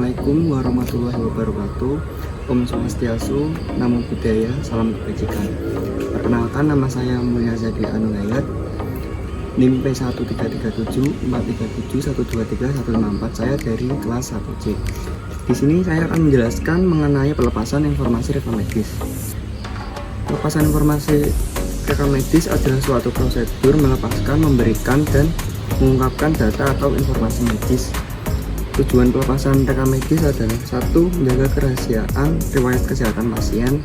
Assalamualaikum warahmatullahi wabarakatuh. Om Swastiastu, Namo Buddhaya, salam kebajikan. Perkenalkan, nama saya Mulya Zadri Anulayat, NIM P1337437123154. Saya dari kelas 1C. Di sini saya akan menjelaskan mengenai pelepasan informasi rekam medis. Pelepasan informasi rekam medis adalah suatu prosedur melepaskan, memberikan, dan mengungkapkan data atau informasi medis. Tujuan pelepasan rekam medis adalah 1. Menjaga kerahasiaan riwayat kesehatan pasien,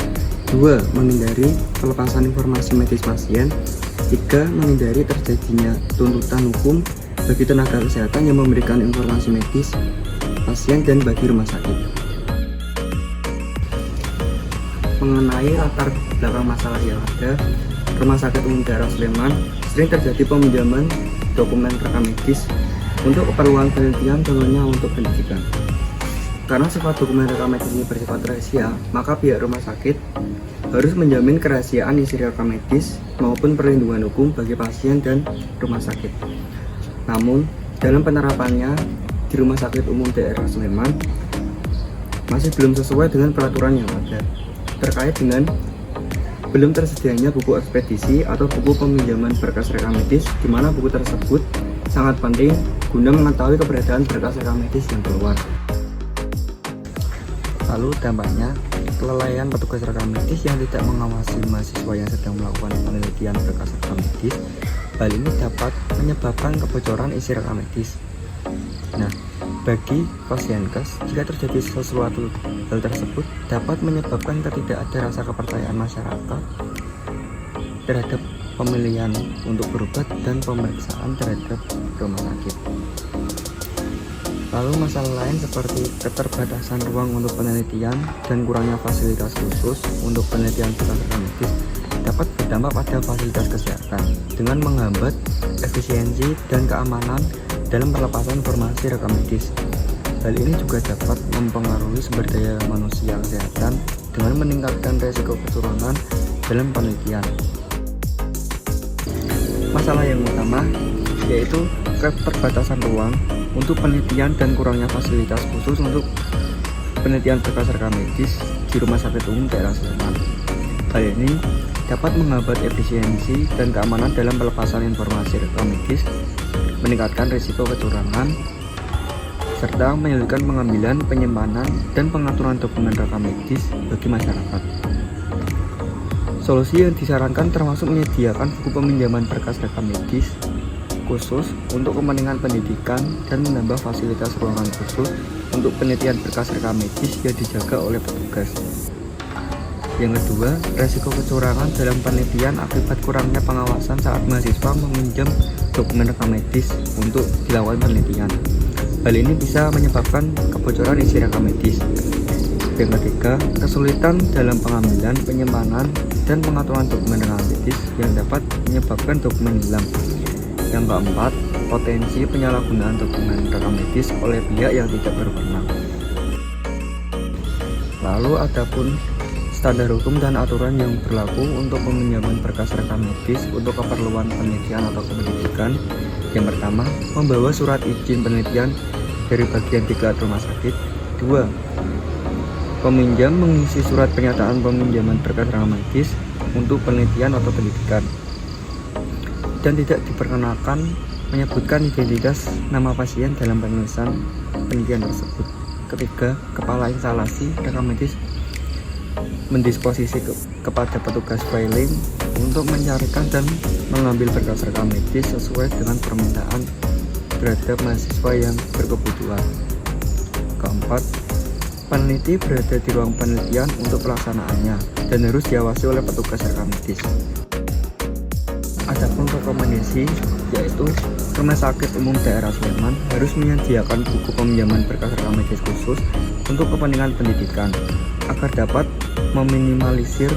2. Menghindari pelepasan informasi medis pasien, 3. Menghindari terjadinya tuntutan hukum bagi tenaga kesehatan yang memberikan informasi medis pasien dan bagi rumah sakit. Mengenai latar belakang masalah yang ada, Rumah Sakit Umum Daerah Sleman sering terjadi peminjaman dokumen rekam medis untuk keperluan penelitian, contohnya untuk pendidikan. Karena sifat dokumen rekam medis ini bersifat rahasia, maka pihak rumah sakit harus menjamin kerahasiaan isi rekam medis maupun perlindungan hukum bagi pasien dan rumah sakit. Namun, dalam penerapannya di Rumah Sakit Umum Daerah Sleman masih belum sesuai dengan peraturan yang ada terkait dengan belum tersedianya buku ekspedisi atau buku peminjaman berkas rekam medis, di mana buku tersebut sangat penting guna mengetahui keberadaan berkas rekam medis yang keluar. Lalu dampaknya, kelalaian petugas rekam medis yang tidak mengawasi mahasiswa yang sedang melakukan penelitian berkas rekam medis. Hal ini dapat menyebabkan kebocoran isi rekam medis. Nah, bagi Pasienkes, jika terjadi sesuatu hal tersebut dapat menyebabkan tidak ada rasa kepercayaan masyarakat terhadap pemilihan untuk berobat dan pemeriksaan terhadap rumah sakit. Lalu masalah lain seperti keterbatasan ruang untuk penelitian dan kurangnya fasilitas khusus untuk penelitian berkas rekam medis dapat berdampak pada fasilitas kesehatan dengan menghambat efisiensi dan keamanan dalam pelepasan informasi rekam medis. Hal ini juga dapat mempengaruhi sumber daya manusia kesehatan dengan meningkatkan risiko kecurangan dalam penelitian. Masalah yang utama yaitu keterbatasan ruang untuk penelitian dan kurangnya fasilitas khusus untuk penelitian berkas rekam medis di Rumah Sakit Umum Daerah Sleman. Hal ini dapat menghambat efisiensi dan keamanan dalam pelepasan informasi rekam medis, meningkatkan risiko kecurangan, serta menyulitkan pengambilan, penyimpanan, dan pengaturan dokumen rekam medis bagi masyarakat. Solusi yang disarankan termasuk menyediakan buku peminjaman berkas rekam medis khusus untuk kepentingan pendidikan dan menambah fasilitas ruangan khusus untuk penelitian berkas rekam medis yang dijaga oleh petugas. Yang kedua, resiko kecurangan dalam penelitian akibat kurangnya pengawasan saat mahasiswa meminjam dokumen rekam medis untuk dilakukan penelitian. Hal ini bisa menyebabkan kebocoran isi rekam medis. Yang ketiga, kesulitan dalam pengambilan, penyimpanan, dan pengaturan dokumen rekam medis yang dapat menyebabkan dokumen hilang. Yang keempat, potensi penyalahgunaan dokumen rekam medis oleh pihak yang tidak berwenang. Lalu adapun standar hukum dan aturan yang berlaku untuk peminjaman berkas rekam medis untuk keperluan penelitian atau pendidikan. Yang pertama, membawa surat izin penelitian dari bagian diklat rumah sakit. 2. Peminjam mengisi surat pernyataan peminjaman berkas rekam medis untuk penelitian atau pendidikan dan tidak diperkenalkan menyebutkan identitas nama pasien dalam penulisan penelitian tersebut. Ketiga, kepala instalasi rekam medis mendisposisi kepada petugas filing untuk mencarikan dan mengambil berkas rekam medis sesuai dengan permintaan terhadap mahasiswa yang berkebutuhan. Keempat, peneliti berada di ruang penelitian untuk pelaksanaannya dan harus diawasi oleh petugas rekam medis. Adapun rekomendasi yaitu Rumah Sakit Umum Daerah Sleman harus menyediakan buku peminjaman berkas rekam medis khusus untuk kepentingan pendidikan agar dapat meminimalisir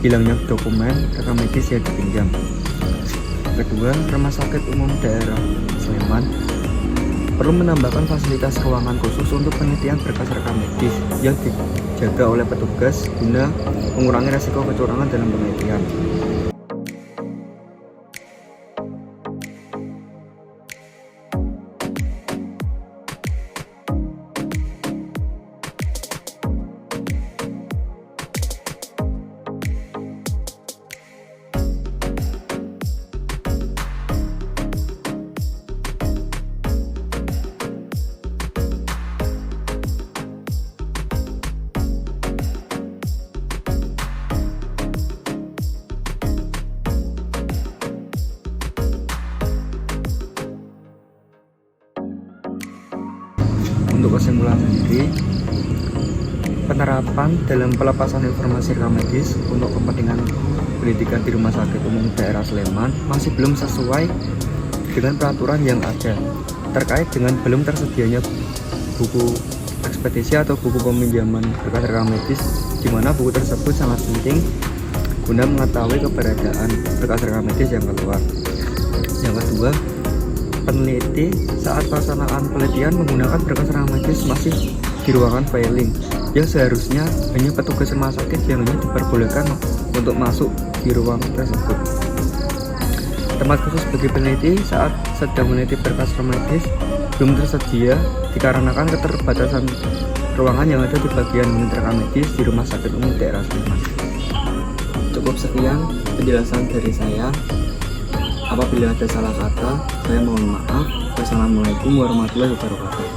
hilangnya dokumen rekam medis yang dipinjam. Kedua, Rumah Sakit Umum Daerah Sleman perlu menambahkan fasilitas ruangan khusus untuk penelitian berkas rekam medis yang dijaga oleh petugas guna mengurangi risiko kecurangan dalam penelitian. kesimpulan sendiri, penerapan dalam pelepasan informasi rekam medis untuk kepentingan pendidikan di Rumah Sakit Umum Daerah Sleman masih belum sesuai dengan peraturan yang ada terkait dengan belum tersedianya buku ekspedisi atau buku peminjaman berkas rekam medis, di mana buku tersebut sangat penting guna mengetahui keberadaan berkas rekam medis yang keluar. Yang kedua, peneliti saat pelaksanaan penelitian menggunakan berkas rekam medis masih di ruangan filing, yang seharusnya hanya petugas rumah sakit yang hanya diperbolehkan untuk masuk di ruang tersebut. Tempat khusus bagi peneliti saat sedang meneliti berkas rekam medis belum tersedia dikarenakan keterbatasan ruangan yang ada di bagian unit rekam medis di Rumah Sakit Umum Daerah Sleman. Cukup sekian penjelasan dari saya. Apabila ada salah kata, saya mohon maaf. Wassalamualaikum warahmatullahi wabarakatuh.